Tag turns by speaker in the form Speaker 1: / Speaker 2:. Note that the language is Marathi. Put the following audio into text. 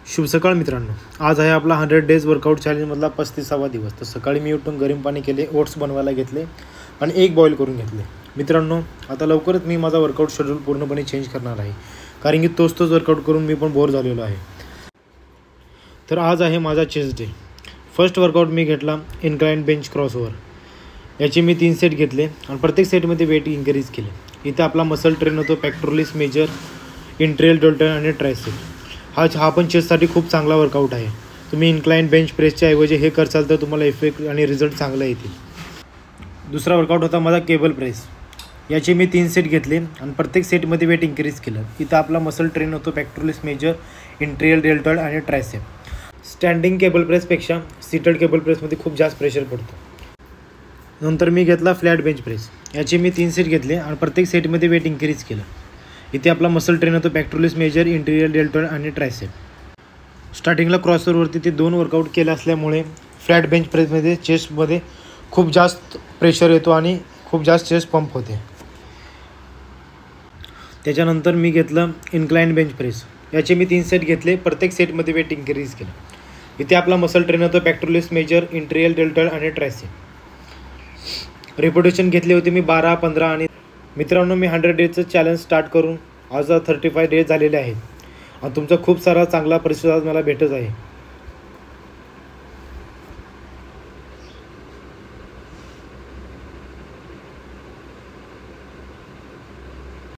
Speaker 1: शुभ सकाळ मित्रांनो, आज आहे आपला 100 डेज वर्कआउट चॅलेंजमधला 35वा दिवस. तर सकाळी मी उठून गरम पाणी केले, ओट्स बनवायला घेतले आणि एक बॉईल करून घेतले. मित्रांनो, आता लवकरच मी माझा वर्कआउट शेड्यूल पूर्णपणे चेंज करणार आहे, कारण की तोच वर्कआउट करून मी पण बोर झालेलो आहे. तर आज आहे माझा चेस्ट डे. फर्स्ट वर्कआउट मी घेतला इन्क्लाइन बेंच क्रॉसओव्हर. याचे मी 3 सेट घेतले आणि प्रत्येक सेटमध्ये वेट इन्क्रीज केले. इथे आपला मसल ट्रेन होतो पॅक्टोरलिस मेजर, इंट्रियल डोल्टन आणि ट्रायसेप. हा पण चेस्टसाठी खूप चांगला वर्कआउट आहे. तुम्ही इन्क्लाइन बेंच प्रेसच्या ऐवजी हे करसाल तर तुम्हाला इफेक्ट आणि रिझल्ट चांगला येतील. दुसरा वर्कआउट होता माझा केबल प्रेस. याचे मी 3 सेट घेतले आणि प्रत्येक सेटमध्ये वेट इन्क्रीज केलं. इथं आपला मसल ट्रेन होतो पॅक्टोरलिस मेजर, इंट्रियल डेल्टॉइड आणि ट्रायसेप. स्टँडिंग केबल प्रेसपेक्षा सीटेड केबल प्रेसमध्ये खूप जास्त प्रेशर पडतो. नंतर मी घेतला फ्लॅट बेंच प्रेस. याचे मी 3 सेट घेतले आणि प्रत्येक सेटमध्ये वेट इन्क्रीज केलं. इथे आपला मसल ट्रेन होतो पॅक्टोरलिस मेजर, इंट्रियल डेल्टॉइड आणि ट्रायसेप. स्टार्टिंगला क्रॉसओव्हरवरती ते 2 वर्कआउट केले असल्यामुळे फ्लॅट बेंच प्रेसमध्ये चेस्टमध्ये खूप जास्त प्रेशर येतो आणि खूप जास्त चेस्ट पंप होते. त्याच्यानंतर मी घेतलं इन्क्लाइन बेंच प्रेस. याचे मी 3 सेट घेतले, प्रत्येक सेटमध्ये वेट इन्क्रीज केलं. इथे आपला मसल ट्रेन होतो पॅक्टोरलिस मेजर, इंट्रियल डेल्टॉइड आणि ट्रायसेप. रिपिटेशन घेतले होते मी 12, 15 आणि मित्रांनो, मी 100 डेजचं चॅलेंज स्टार्ट करून आज 35 डेज झालेले आहेत आणि तुमचा खूप सारा चांगला प्रतिसाद मला भेटत आहे.